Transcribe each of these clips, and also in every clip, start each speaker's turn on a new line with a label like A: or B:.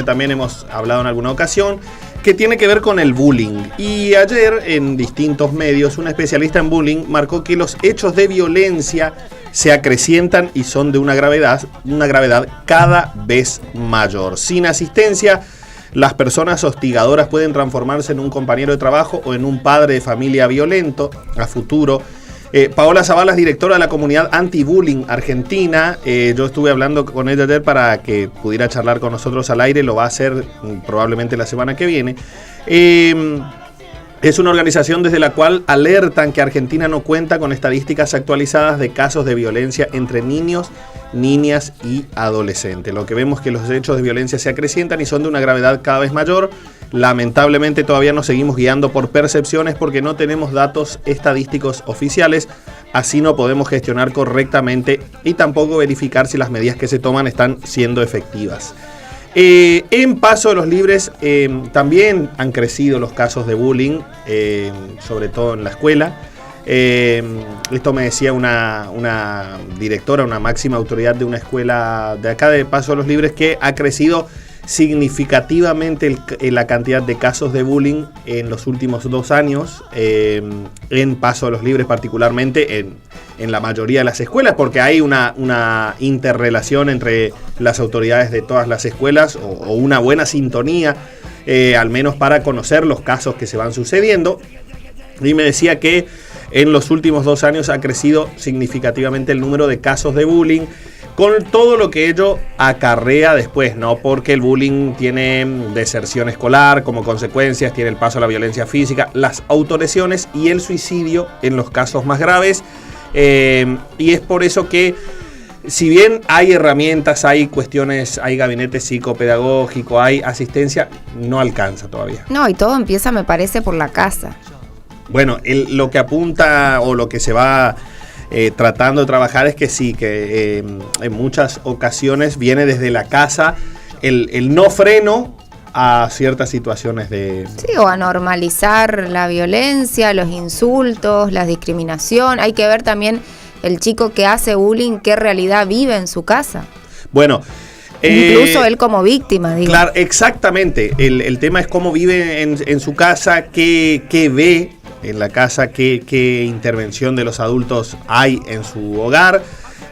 A: también hemos hablado en alguna ocasión, que tiene que ver con el bullying. Y ayer en distintos medios un especialista en bullying marcó que los hechos de violencia se acrecientan y son de una gravedad cada vez mayor. Sin asistencia, las personas hostigadoras pueden transformarse en un compañero de trabajo o en un padre de familia violento a futuro. Paola Zavala es directora de la comunidad anti-bullying argentina. Yo estuve hablando con ella ayer para que pudiera charlar con nosotros al aire. Lo va a hacer probablemente la semana que viene. Es una organización desde la cual alertan que Argentina no cuenta con estadísticas actualizadas de casos de violencia entre niños, niñas y adolescentes. Lo que vemos es que los hechos de violencia se acrecientan y son de una gravedad cada vez mayor. Lamentablemente todavía nos seguimos guiando por percepciones porque no tenemos datos estadísticos oficiales, así no podemos gestionar correctamente y tampoco verificar si las medidas que se toman están siendo efectivas. En Paso de los Libres también han crecido los casos de bullying, sobre todo en la escuela. Esto me decía una directora, una máxima autoridad de una escuela de acá de Paso de los Libres, que ha crecido significativamente la cantidad de casos de bullying en los últimos 2 años, en Paso de los Libres particularmente, en la mayoría de las escuelas, porque hay una interrelación entre las autoridades de todas las escuelas o una buena sintonía, al menos para conocer los casos que se van sucediendo. Y me decía que en los últimos 2 años ha crecido significativamente el número de casos de bullying, con todo lo que ello acarrea después, ¿no? Porque el bullying tiene deserción escolar como consecuencias, tiene el paso a la violencia física, las autolesiones y el suicidio en los casos más graves. Y es por eso que, si bien hay herramientas, hay cuestiones, hay gabinete psicopedagógico, hay asistencia, no alcanza todavía.
B: No, y todo empieza, me parece, por la casa.
A: Bueno, lo que apunta o lo que se va tratando de trabajar es que sí, que en muchas ocasiones viene desde la casa el no freno a ciertas situaciones de...
B: Sí, o a normalizar la violencia, los insultos, la discriminación. Hay que ver también el chico que hace bullying, qué realidad vive en su casa.
A: Bueno...
B: Incluso él como víctima, digo.
A: Claro, exactamente. El tema es cómo vive en su casa, qué ve en la casa, qué intervención de los adultos hay en su hogar.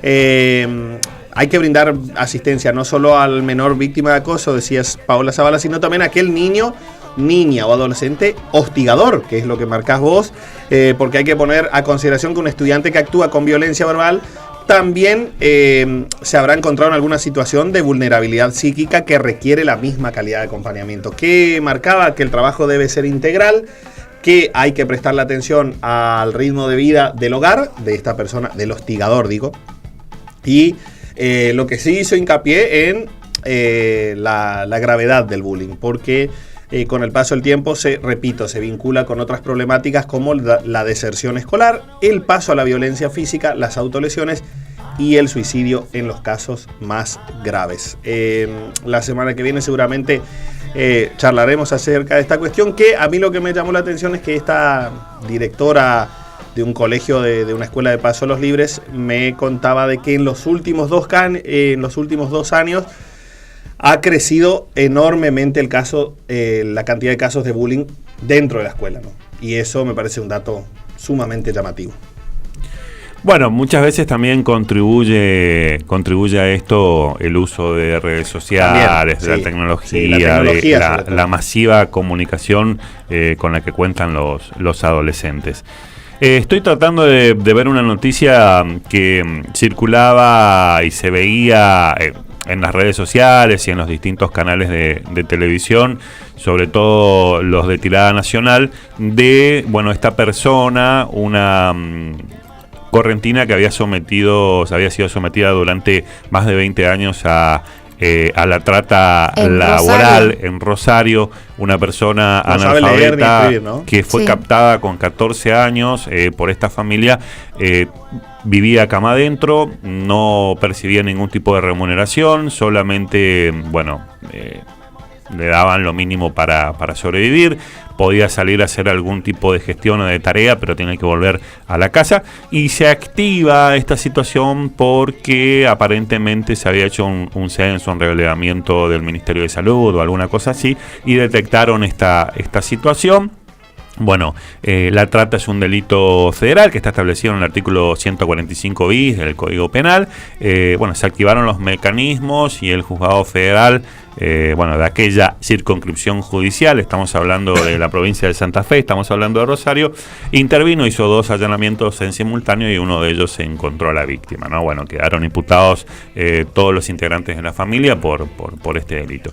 A: Hay que brindar asistencia no solo al menor víctima de acoso, decías Paola Zavala, sino también a aquel niño, niña o adolescente hostigador, que es lo que marcás vos, porque hay que poner a consideración que un estudiante que actúa con violencia verbal también se habrá encontrado en alguna situación de vulnerabilidad psíquica que requiere la misma calidad de acompañamiento, que marcaba que el trabajo debe ser integral, que hay que prestarle atención al ritmo de vida del hogar, de esta persona, del hostigador, digo, y lo que sí hizo hincapié en la gravedad del bullying, porque con el paso del tiempo se vincula con otras problemáticas como la deserción escolar, el paso a la violencia física, las autolesiones y el suicidio en los casos más graves. La semana que viene seguramente charlaremos acerca de esta cuestión, que a mí lo que me llamó la atención es que esta directora de un colegio de una escuela de Paso a los Libres me contaba de que en los últimos 2 años ha crecido enormemente la cantidad de casos de bullying dentro de la escuela, ¿no? Y eso me parece un dato sumamente llamativo.
C: Bueno, muchas veces también contribuye a esto el uso de redes sociales, también, de la tecnología, la masiva comunicación con la que cuentan los adolescentes. Estoy tratando de ver una noticia que circulaba y se veía en las redes sociales y en los distintos canales de televisión, sobre todo los de tirada nacional, de esta persona, una correntina que se había sido sometida durante más de 20 años a la trata laboral en Rosario, una persona analfabeta que fue captada con 14 años por esta familia. Vivía cama adentro, no percibía ningún tipo de remuneración, solamente, le daban lo mínimo para sobrevivir, podía salir a hacer algún tipo de gestión o de tarea, pero tiene que volver a la casa, y se activa esta situación porque aparentemente se había hecho un censo, un relevamiento del Ministerio de Salud o alguna cosa así, y detectaron esta situación. Bueno, la trata es un delito federal que está establecido en el artículo 145 bis del Código Penal. Bueno, se activaron los mecanismos y el juzgado federal, de aquella circunscripción judicial, estamos hablando de la provincia de Santa Fe, estamos hablando de Rosario, intervino, hizo 2 allanamientos en simultáneo y uno de ellos se encontró a la víctima, ¿no? Bueno, quedaron imputados todos los integrantes de la familia por este delito.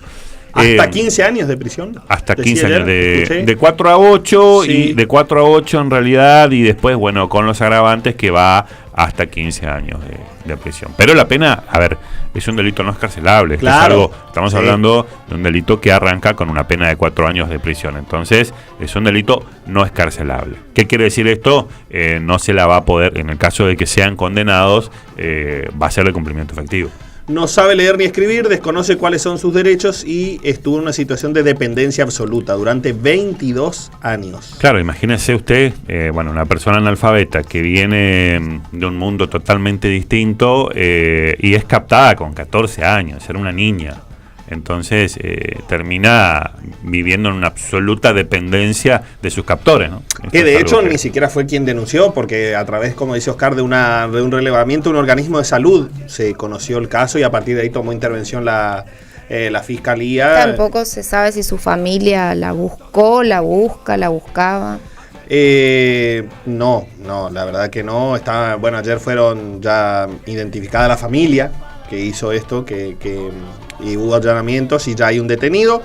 A: ¿Hasta 15 años de prisión?
C: Hasta 15 años, de 4 a 8, sí. Y de 4 a 8 en realidad, y después, bueno, con los agravantes que va hasta 15 años de prisión. Pero la pena, a ver, es un delito no escarcelable.
A: Claro,
C: estamos hablando de un delito que arranca con una pena de 4 años de prisión. Entonces, es un delito no escarcelable. ¿Qué quiere decir esto? No se la va a poder, en el caso de que sean condenados, va a ser de cumplimiento efectivo.
A: No sabe leer ni escribir, desconoce cuáles son sus derechos y estuvo en una situación de dependencia absoluta durante 22 años.
C: Claro, imagínese usted, una persona analfabeta que viene de un mundo totalmente distinto y es captada con 14 años, era una niña. Entonces termina viviendo en una absoluta dependencia de sus captores, ¿no?
A: Que de hecho ni siquiera fue quien denunció, porque a través, como dice Oscar, de un relevamiento, un organismo de salud se conoció el caso y a partir de ahí tomó intervención la fiscalía.
B: Tampoco se sabe si su familia la buscó, la buscaba.
A: No, la verdad que no. Ayer fueron ya identificada la familia que hizo esto, y hubo allanamientos y ya hay un detenido.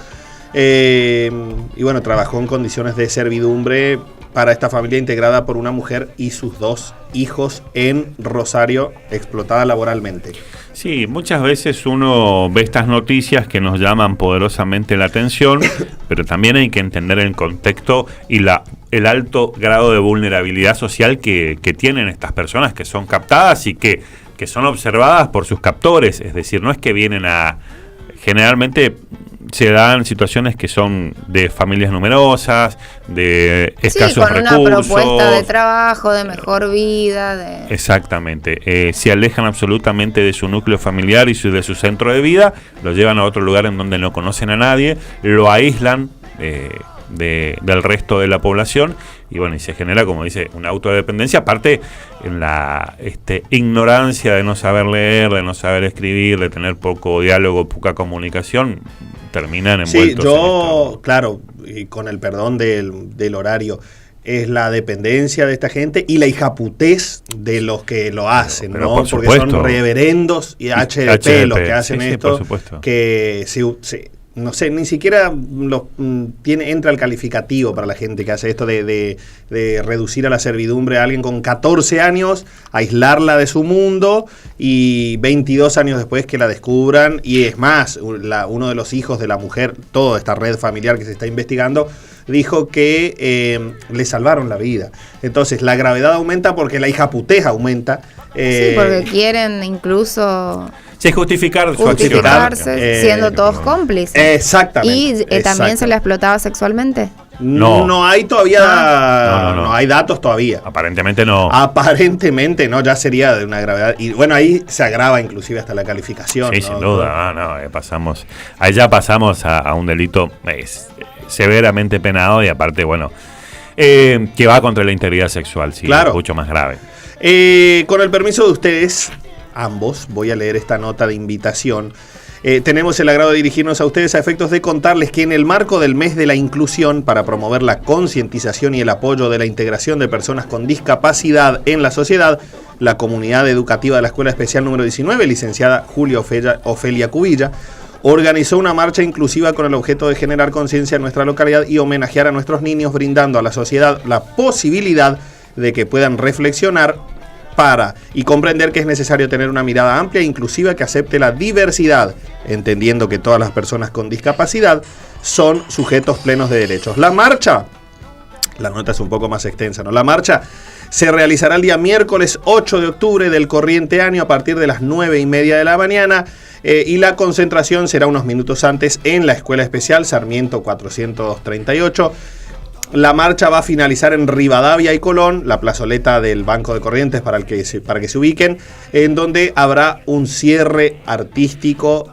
A: Trabajó en condiciones de servidumbre para esta familia integrada por una mujer y sus 2 hijos en Rosario, explotada laboralmente.
C: Sí, muchas veces uno ve estas noticias que nos llaman poderosamente la atención, pero también hay que entender el contexto y el alto grado de vulnerabilidad social que tienen estas personas que son captadas y que son observadas por sus captores. Es decir, no es que vienen generalmente se dan situaciones que son de familias numerosas, de escasos recursos.
B: Con una propuesta de trabajo, de mejor vida.
C: Exactamente. Se alejan absolutamente de su núcleo familiar y de su centro de vida, lo llevan a otro lugar en donde no conocen a nadie, lo aíslan del resto de la población y se genera, como dice, una autodependencia, aparte en la ignorancia de no saber leer, de no saber escribir, de tener poco diálogo, poca comunicación, terminan envueltos.
A: Sí, claro, y con el perdón del horario, es la dependencia de esta gente y la hijaputez de los que lo hacen,
C: pero
A: ¿no?
C: Porque
A: supuesto, son reverendos y HDP los que hacen esto, que no sé, ni siquiera entra el calificativo para la gente que hace esto de reducir a la servidumbre a alguien con 14 años, aislarla de su mundo y 22 años después que la descubran. Y es más, uno de los hijos de la mujer, toda esta red familiar que se está investigando, dijo que le salvaron la vida. Entonces la gravedad aumenta porque la hijaputez aumenta.
B: Sí, porque quieren incluso...
C: Sí, justificarse
B: siendo todos cómplices.
A: Exactamente.
B: ¿Y también se la explotaba sexualmente?
A: No hay todavía, no hay datos todavía.
C: Aparentemente no,
A: ya sería de una gravedad. Y ahí se agrava inclusive hasta la calificación.
C: Sí, sin duda. Ahí ya pasamos a un delito severamente penado y aparte, que va contra la integridad sexual, sí, claro. Mucho más grave.
A: Con el permiso de ustedes, ambos, voy a leer esta nota de invitación. Tenemos el agrado de dirigirnos a ustedes a efectos de contarles que en el marco del mes de la inclusión, para promover la concientización y el apoyo de la integración de personas con discapacidad en la sociedad, la comunidad educativa de la Escuela Especial número 19, licenciada Julia Ofelia Cubilla, organizó una marcha inclusiva con el objeto de generar conciencia en nuestra localidad y homenajear a nuestros niños, brindando a la sociedad la posibilidad de que puedan reflexionar y comprender que es necesario tener una mirada amplia e inclusiva que acepte la diversidad, entendiendo que todas las personas con discapacidad son sujetos plenos de derechos. La marcha La nota es un poco más extensa, ¿no? La marcha se realizará el día miércoles 8 de octubre del corriente año a partir de las 9:30 de la mañana y la concentración será unos minutos antes en la Escuela Especial Sarmiento 438. La marcha va a finalizar en Rivadavia y Colón, la plazoleta del Banco de Corrientes para que se ubiquen, en donde habrá un cierre artístico.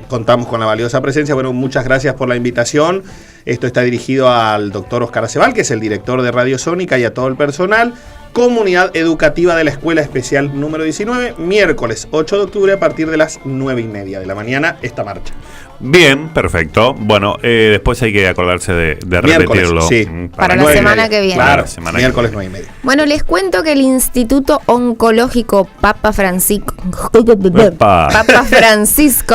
A: Contamos con la valiosa presencia. Bueno, muchas gracias por la invitación. Esto está dirigido al doctor Oscar Acebal, que es el director de Radio Sónica, y a todo el personal. Comunidad Educativa de la Escuela Especial número 19, miércoles 8 de octubre a partir de las 9:30 de la mañana, esta marcha.
C: Bien, perfecto. Bueno, después hay que acordarse de repetirlo.
A: Sí,
B: para la semana que viene.
A: Claro, miércoles 9:30.
B: Bueno, les cuento que el Instituto Oncológico Papa Francisco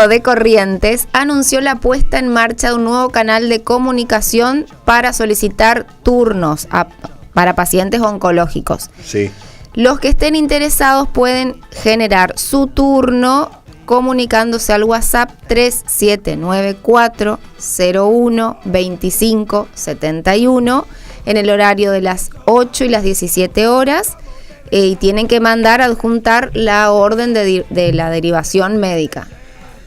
B: de Corrientes anunció la puesta en marcha de un nuevo canal de comunicación para solicitar turnos para pacientes oncológicos.
A: Sí.
B: Los que estén interesados pueden generar su turno comunicándose al WhatsApp 3794-012571 en el horario de las 8 y las 17 horas y tienen que adjuntar la orden de la derivación médica.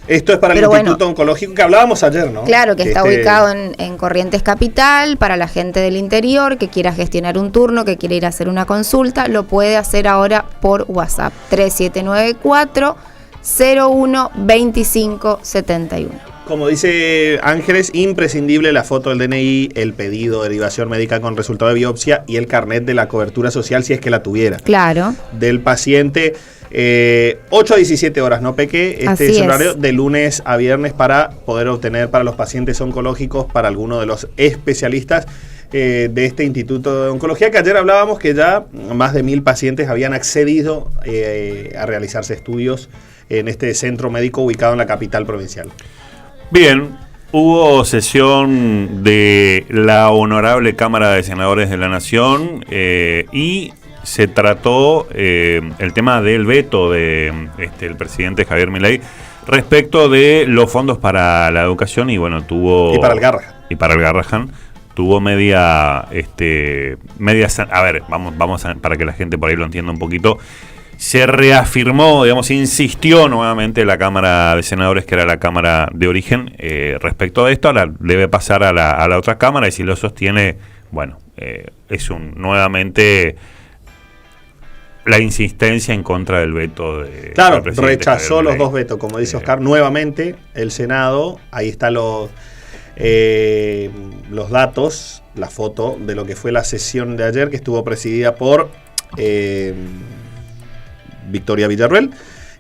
A: Esto es para el Instituto Oncológico que hablábamos ayer, ¿no?
B: Claro, que está ubicado en Corrientes Capital. Para la gente del interior que quiera gestionar un turno, que quiera ir a hacer una consulta, lo puede hacer ahora por WhatsApp 3794-012571.
A: Como dice Ángeles, imprescindible la foto del DNI, el pedido de derivación médica con resultado de biopsia y el carnet de la cobertura social, si es que la tuviera.
B: Claro.
A: Del paciente. 8 a 17 horas, ¿no, Peque? Este es el horario de lunes a viernes para poder obtener para los pacientes oncológicos, para alguno de los especialistas de este Instituto de Oncología, que ayer hablábamos que ya más de 1.000 pacientes habían accedido a realizarse estudios en este centro médico ubicado en la capital provincial. Bien,
C: hubo sesión de la Honorable Cámara de Senadores de la Nación y se trató el tema del veto de el presidente Javier Milei respecto de los fondos para la educación y bueno, tuvo...
A: Y para el Garrahan.
C: Tuvo media, a ver, vamos a, para que la gente por ahí lo entienda un poquito. Se reafirmó, insistió nuevamente la Cámara de Senadores, que era la Cámara de origen, respecto a esto. Ahora debe pasar a la otra Cámara y si lo sostiene, bueno, es nuevamente la insistencia en contra del veto de...
A: Claro, rechazó los dos vetos, como dice Oscar, nuevamente el Senado, ahí están los datos, la foto de lo que fue la sesión de ayer, que estuvo presidida por Victoria Villarruel,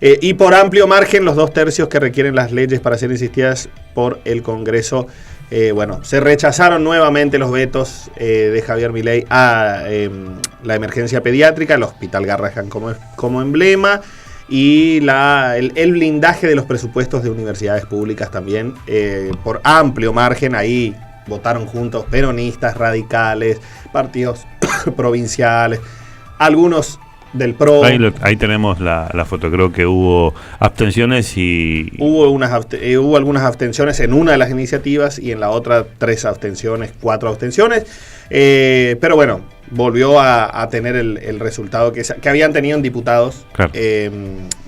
A: y por amplio margen los 2/3 que requieren las leyes para ser insistidas por el Congreso. Se rechazaron nuevamente los vetos de Javier Milei a la emergencia pediátrica, el Hospital Garrahan como emblema, y el blindaje de los presupuestos de universidades públicas también, por amplio margen. Ahí votaron juntos peronistas, radicales, partidos provinciales, algunos del PRO.
C: Ahí tenemos la foto, creo que hubo abstenciones y...
A: Hubo algunas abstenciones en una de las iniciativas y en la otra 4 abstenciones, pero bueno, volvió a tener el resultado que habían tenido en diputados, claro,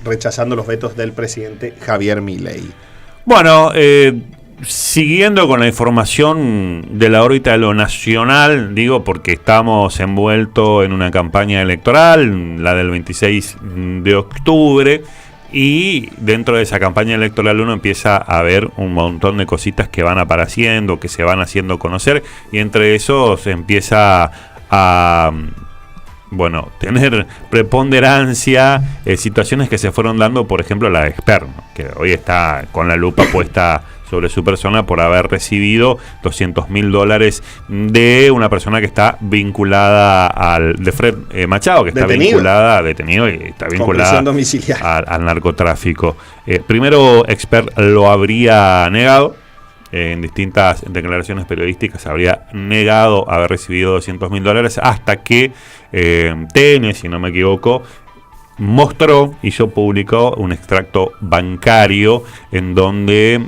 A: rechazando los vetos del presidente Javier Milei.
C: Bueno, siguiendo con la información de la órbita de lo nacional, digo porque estamos envueltos en una campaña electoral, la del 26 de octubre, y dentro de esa campaña electoral uno empieza a ver un montón de cositas que van apareciendo, que se van haciendo conocer, y entre esos empieza a tener preponderancia situaciones que se fueron dando, por ejemplo la de Expert, ¿no? Que hoy está con la lupa puesta sobre su persona por haber recibido $200.000 de una persona que está vinculada de Fred Machado, que está detenido y está vinculada al narcotráfico. Primero, Expert lo habría negado. En distintas declaraciones periodísticas habría negado haber recibido $200.000 hasta que TN, si no me equivoco, publicó un extracto bancario en donde,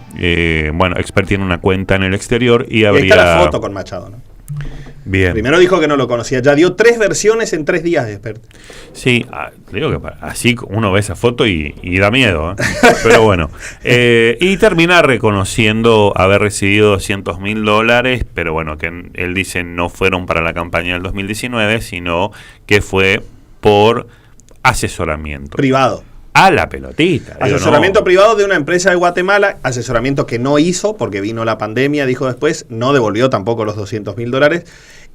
C: Expert tiene una cuenta en el exterior y habría...
A: Ahí está la foto con Machado, ¿no? Bien. Primero dijo que no lo conocía, ya dio 3 versiones en 3 días de Expert.
C: Sí, digo que así uno ve esa foto y da miedo, ¿eh? Pero bueno. Y termina reconociendo haber recibido $200.000, pero bueno, que él dice no fueron para la campaña del 2019, sino que fue por asesoramiento.
A: Privado.
C: A la pelotita.
A: Asesoramiento privado de una empresa de Guatemala, asesoramiento que no hizo porque vino la pandemia, dijo después, no devolvió tampoco los $200.000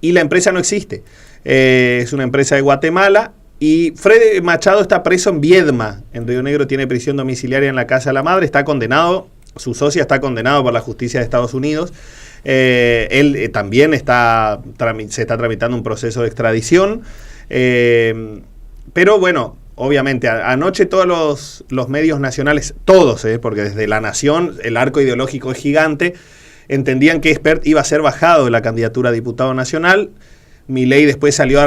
A: y la empresa no existe. Es una empresa de Guatemala y Fred Machado está preso en Viedma, en Río Negro, tiene prisión domiciliaria en la casa de la madre, está condenado, su socia está condenado por la justicia de Estados Unidos. Él también se está tramitando un proceso de extradición, pero bueno, obviamente, anoche todos los medios nacionales, todos, porque desde La Nación el arco ideológico es gigante, entendían que Expert iba a ser bajado de la candidatura a diputado nacional. Milei después salió a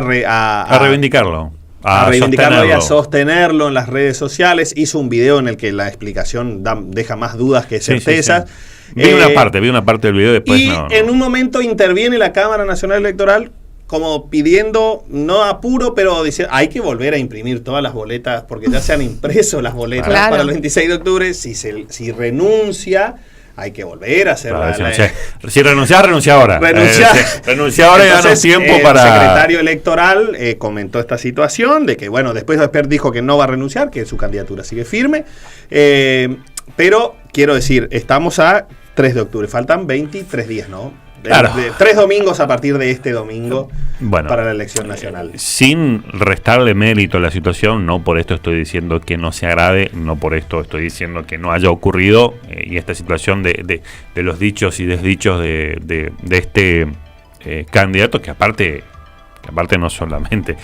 C: reivindicarlo.
A: A reivindicarlo y a sostenerlo en las redes sociales. Hizo un video en el que la explicación deja más dudas que certezas.
C: Sí. Vi una parte del video después.
A: Y en un momento interviene la Cámara Nacional Electoral como pidiendo, no apuro, pero dice, hay que volver a imprimir todas las boletas, porque ya se han impreso las boletas para el 26 de octubre. Si renuncia, hay que volver a hacer
C: Si renuncia ahora. Renuncia ahora.
A: Entonces,
C: y danos tiempo para...
A: El secretario electoral comentó esta situación, de que, bueno, después Expert dijo que no va a renunciar, que su candidatura sigue firme. Pero, quiero decir, estamos a 3 de octubre, faltan 23 días, ¿no? Claro. 3 domingos a partir de este domingo para la elección nacional.
C: Sin restarle mérito a la situación, no por esto estoy diciendo que no se agrade, no por esto estoy diciendo que no haya ocurrido, y esta situación de los dichos y desdichos de este candidato, que aparte no solamente,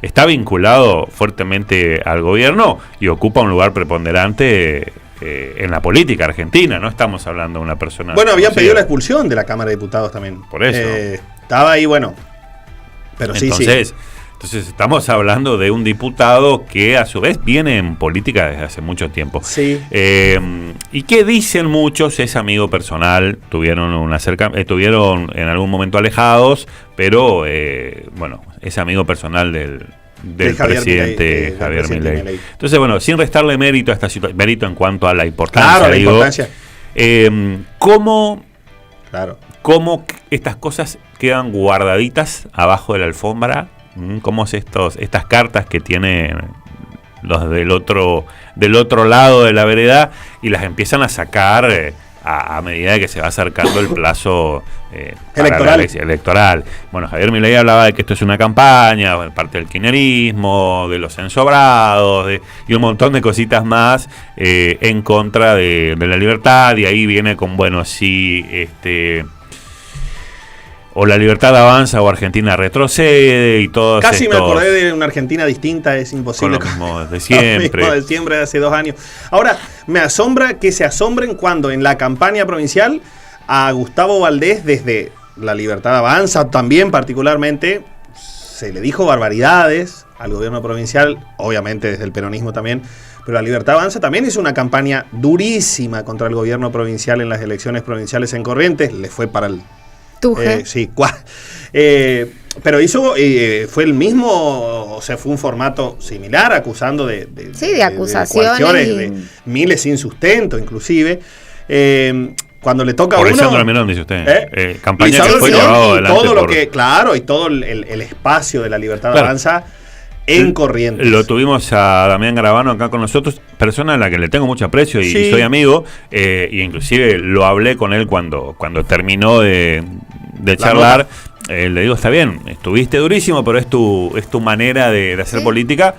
C: está vinculado fuertemente al gobierno y ocupa un lugar preponderante en la política argentina. No estamos hablando de una persona...
A: Bueno, habían pedido la expulsión de la Cámara de Diputados también.
C: Por eso.
A: Estaba ahí, bueno. Pero
C: entonces estamos hablando de un diputado que a su vez viene en política desde hace mucho tiempo.
A: Sí.
C: Y que dicen muchos, es amigo personal, estuvieron en algún momento alejados, pero bueno, es amigo personal del presidente Javier Milei. Entonces, bueno, sin restarle mérito a esta situación, mérito en cuanto a la importancia,
A: claro, la importancia.
C: ¿Cómo estas cosas quedan guardaditas abajo de la alfombra? ¿Cómo es estas cartas que tienen los del otro lado de la vereda y las empiezan a sacar a medida de que se va acercando el plazo electoral? Bueno, Javier Milei hablaba de que esto es una campaña, parte del kirchnerismo, de los ensobrados, y un montón de cositas más en contra de la libertad, y ahí viene con, bueno, sí, o la libertad avanza o Argentina retrocede y todo.
A: Casi me acordé de una Argentina distinta, es imposible.
C: Con lo mismo de siempre.
A: Lo mismo de siempre de hace 2 años. Ahora, me asombra que se asombren cuando en la campaña provincial a Gustavo Valdés, desde la libertad avanza también particularmente, se le dijo barbaridades al gobierno provincial, obviamente desde el peronismo también, pero la libertad avanza también hizo una campaña durísima contra el gobierno provincial en las elecciones provinciales en Corrientes, le fue para el... sí, pero hizo, fue el mismo, o sea, fue un formato similar, acusando de
B: acusaciones
A: de miles sin sustento, inclusive. Cuando le toca
C: por
A: a uno...
C: Lisandro Almirón, dice usted. Campaña que fue
A: llevado adelante todo lo que, claro, y todo el espacio de la libertad avanza en Corrientes.
C: Lo tuvimos a Damián Garabano acá con nosotros, persona a la que le tengo mucho aprecio y soy amigo, y inclusive lo hablé con él cuando terminó de charlar. Le digo, está bien, estuviste durísimo, pero es tu manera de hacer política.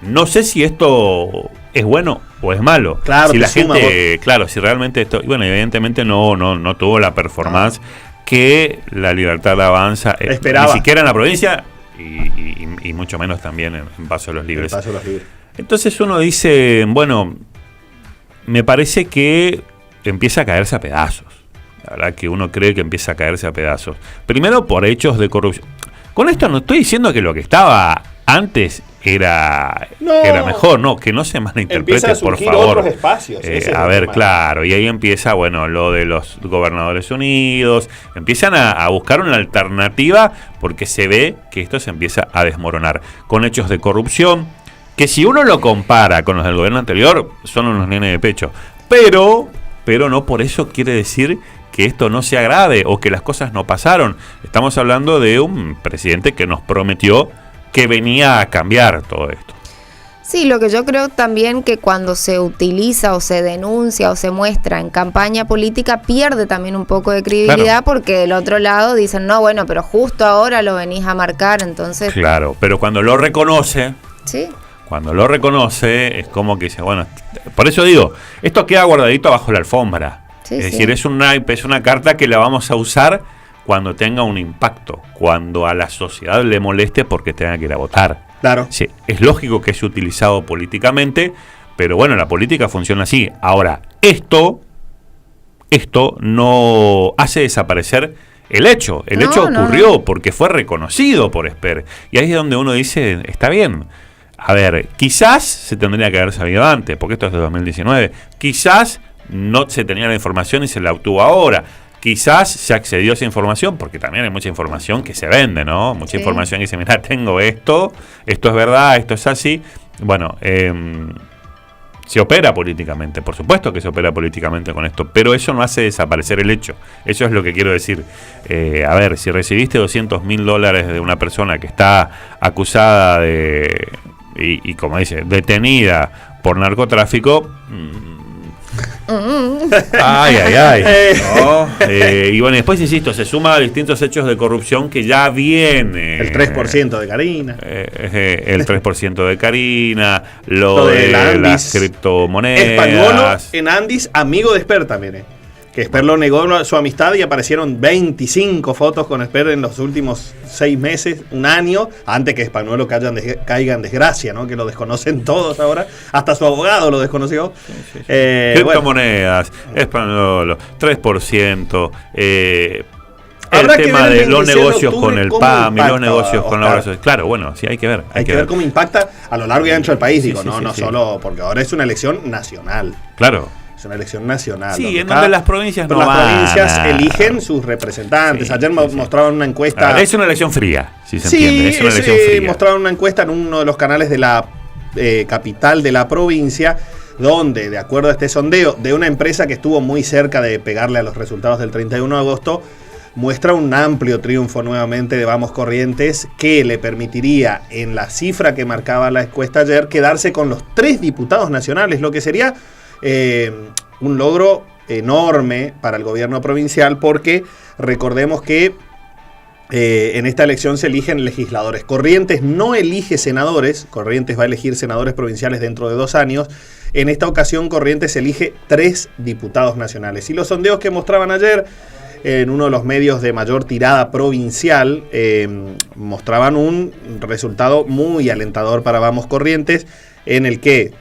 C: No sé si esto es bueno o es malo.
A: Claro,
C: si la gente, si realmente esto, bueno, evidentemente no tuvo la performance que la libertad avanza,
A: esperaba,
C: ni siquiera en la provincia y mucho menos también en Paso de los Libres. Entonces uno dice, bueno, me parece que empieza a caerse a pedazos. La verdad que uno cree que empieza a caerse a pedazos. Primero por hechos de corrupción. Con esto no estoy diciendo que lo que estaba antes era mejor, no, que no se malinterprete, por favor.
A: Otros espacios,
C: a ver, claro, y ahí empieza, bueno, lo de los gobernadores unidos, empiezan a buscar una alternativa porque se ve que esto se empieza a desmoronar, con hechos de corrupción, que si uno lo compara con los del gobierno anterior, son unos nenes de pecho, pero no por eso quiere decir que esto no sea grave o que las cosas no pasaron. Estamos hablando de un presidente que nos prometió que venía a cambiar todo esto.
B: Sí, lo que yo creo también que cuando se utiliza o se denuncia o se muestra en campaña política pierde también un poco de credibilidad, claro, porque del otro lado dicen, no, bueno, pero justo ahora lo venís a marcar, entonces...
C: Claro, pero cuando lo reconoce...
B: Sí.
C: Cuando lo reconoce es como que dice, bueno, por eso digo, esto queda guardadito abajo la alfombra. Sí, es decir, es una carta que la vamos a usar cuando tenga un impacto, cuando a la sociedad le moleste porque tenga que ir a votar.
A: Claro.
C: Sí, es lógico que sea utilizado políticamente, pero bueno, la política funciona así. Ahora, esto no hace desaparecer el hecho. El hecho ocurrió porque fue reconocido por Esper. Y ahí es donde uno dice, está bien. A ver, quizás se tendría que haber sabido antes, porque esto es de 2019. Quizás no se tenía la información y se la obtuvo ahora. Quizás se accedió a esa información, porque también hay mucha información que se vende, ¿no? Mucha información que dice, mira, tengo esto es verdad, esto es así. Bueno, se opera políticamente, por supuesto que se opera políticamente con esto, pero eso no hace desaparecer el hecho. Eso es lo que quiero decir. A ver, si recibiste $200.000 de una persona que está acusada de... Y como dice, detenida por narcotráfico... Ay. No. Y bueno, después insisto, se suma a distintos hechos de corrupción que ya viene.
A: El 3% de Karina.
C: El 3% de Karina, lo de las criptomonedas.
A: Españolo en Andis, amigo de Esper también. Que Esper lo negó su amistad y aparecieron 25 fotos con Esper en los últimos 6 meses, un año, antes que Españolo caiga en desgracia, ¿no? Que lo desconocen todos ahora, hasta su abogado lo desconoció.
C: Sí. Criptomonedas, Españolo, 3%, el tema de los negocios con el PAM y los negocios con la obra social. Claro, bueno, sí, hay que ver.
A: Hay que ver cómo impacta a lo largo y ancho del país, no solo, porque ahora es una elección nacional.
C: Claro.
A: Es una elección nacional.
C: Sí, en donde las provincias no
A: van. Las provincias eligen sus representantes. Sí, Ayer mostraban una encuesta.
C: Es una elección fría, si se entiende. Es una elección fría.
A: Mostraron una encuesta en uno de los canales de la capital de la provincia, donde, de acuerdo a este sondeo, de una empresa que estuvo muy cerca de pegarle a los resultados del 31 de agosto, muestra un amplio triunfo nuevamente de Vamos Corrientes, que le permitiría, en la cifra que marcaba la encuesta ayer, quedarse con los 3 diputados nacionales, lo que sería... un logro enorme para el gobierno provincial, porque recordemos que en esta elección se eligen legisladores. Corrientes no elige senadores, Corrientes va a elegir senadores provinciales dentro de 2 años. En esta ocasión Corrientes elige 3 diputados nacionales. Y los sondeos que mostraban ayer en uno de los medios de mayor tirada provincial mostraban un resultado muy alentador para Vamos Corrientes, en el que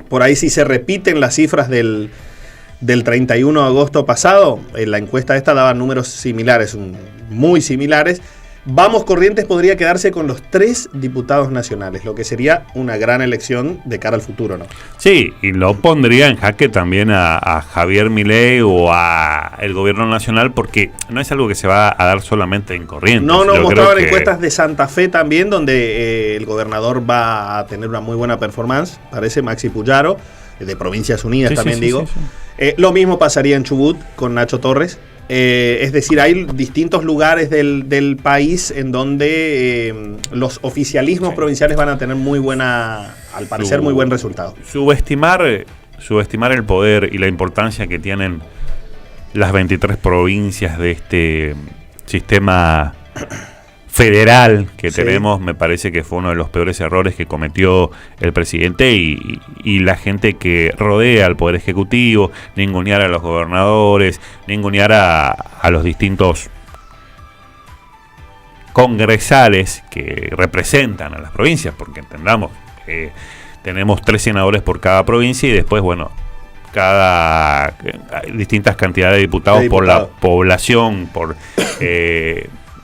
A: por ahí sí se repiten las cifras del 31 de agosto pasado. En la encuesta esta daba números similares, muy similares. Vamos Corrientes podría quedarse con los 3 diputados nacionales, lo que sería una gran elección de cara al futuro, ¿no?
C: Sí, y lo pondría en jaque también a Javier Milei o a el gobierno nacional, porque no es algo que se va a dar solamente en Corrientes.
A: No, mostraban encuestas de Santa Fe también, donde el gobernador va a tener una muy buena performance, parece Maxi Puyaro, de Provincias Unidas también digo. Sí. Lo mismo pasaría en Chubut con Nacho Torres. Es decir, hay distintos lugares del país en donde los oficialismos provinciales van a tener muy buen resultado.
C: Subestimar el poder y la importancia que tienen las 23 provincias de este sistema federal que tenemos, me parece que fue uno de los peores errores que cometió el presidente y la gente que rodea al Poder Ejecutivo, ningunear a los gobernadores, ningunear a los distintos congresales que representan a las provincias, porque entendamos que tenemos 3 senadores por cada provincia y después, bueno, distintas cantidades de diputados por la población, por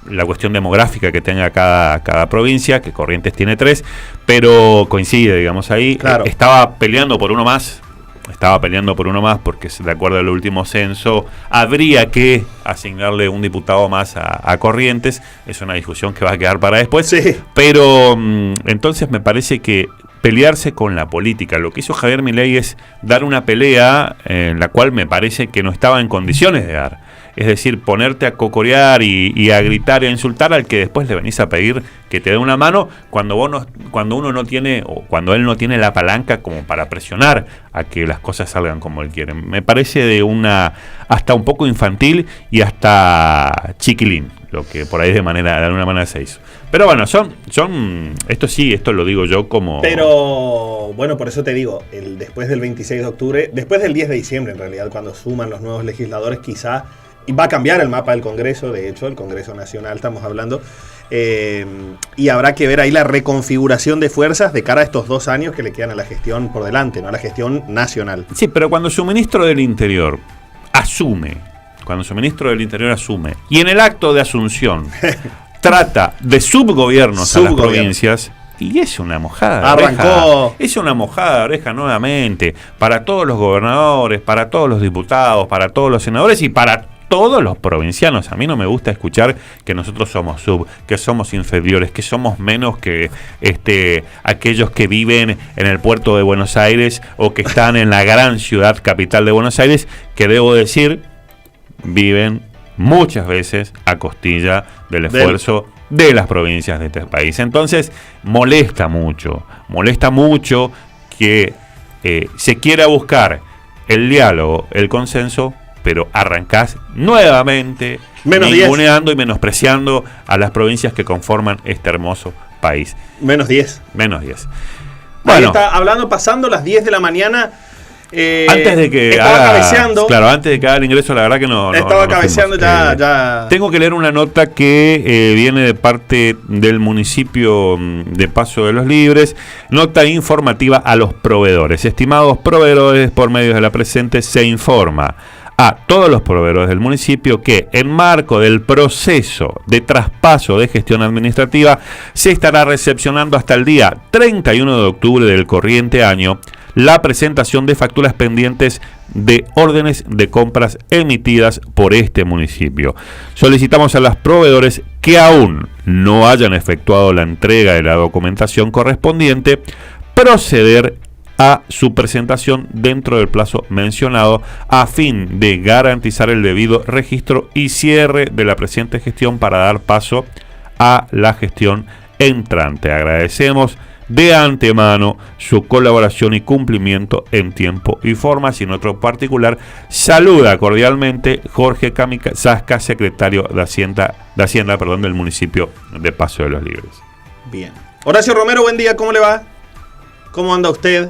C: la cuestión demográfica que tenga cada provincia, que Corrientes tiene 3, pero coincide, digamos, ahí.
A: Claro.
C: Estaba peleando por uno más porque de acuerdo al último censo habría que asignarle un diputado más a Corrientes. Es una discusión que va a quedar para después.
A: Sí.
C: Pero entonces me parece que pelearse con la política, lo que hizo Javier Milei es dar una pelea en la cual me parece que no estaba en condiciones de dar. Es decir, ponerte a cocorear y a gritar y a insultar al que después le venís a pedir que te dé una mano cuando uno no tiene, o cuando él no tiene la palanca como para presionar a que las cosas salgan como él quiere. Me parece de hasta un poco infantil y hasta chiquilín, lo que por ahí de alguna manera se hizo. Pero bueno, esto lo digo yo como...
A: Pero bueno, por eso te digo, después del 26 de octubre, después del 10 de diciembre en realidad, cuando suman los nuevos legisladores, quizá va a cambiar el mapa del Congreso, de hecho, el Congreso Nacional estamos hablando, y habrá que ver ahí la reconfiguración de fuerzas de cara a estos 2 años que le quedan a la gestión por delante, ¿no? A la gestión nacional.
C: Sí, pero cuando su ministro del Interior asume, y en el acto de asunción trata de subgobiernos a las provincias, y es una mojada de oreja. Es una mojada de oreja nuevamente para todos los gobernadores, para todos los diputados, para todos los senadores y para todos los provincianos. A mí no me gusta escuchar que nosotros somos que somos inferiores, que somos menos que aquellos que viven en el puerto de Buenos Aires o que están en la gran ciudad capital de Buenos Aires, que debo decir, viven muchas veces a costilla del esfuerzo de las provincias de este país. Entonces, molesta mucho que se quiera buscar el diálogo, el consenso, pero arrancás nuevamente ninguneando y menospreciando a las provincias que conforman este hermoso país.
A: Menos 10.
C: Menos 10.
A: Bueno, ahí está hablando, pasando las 10 de la mañana.
C: Antes de que
A: cabeceando.
C: Claro, antes de que haga el ingreso, la verdad que no.
A: Estaba
C: no
A: cabeceando ya.
C: Tengo que leer una nota que viene de parte del municipio de Paso de los Libres. Nota informativa a los proveedores. Estimados proveedores, por medio de la presente se informa a todos los proveedores del municipio que en marco del proceso de traspaso de gestión administrativa se estará recepcionando hasta el día 31 de octubre del corriente año la presentación de facturas pendientes de órdenes de compras emitidas por este municipio. Solicitamos a los proveedores que aún no hayan efectuado la entrega de la documentación correspondiente proceder a su presentación dentro del plazo mencionado a fin de garantizar el debido registro y cierre de la presente gestión para dar paso a la gestión entrante. Agradecemos de antemano su colaboración y cumplimiento en tiempo y forma. Sin otro particular, saluda cordialmente Jorge Zasca, secretario de Hacienda del municipio de Paso de los Libres.
A: Bien. Horacio Romero, buen día, ¿cómo le va? ¿Cómo anda usted?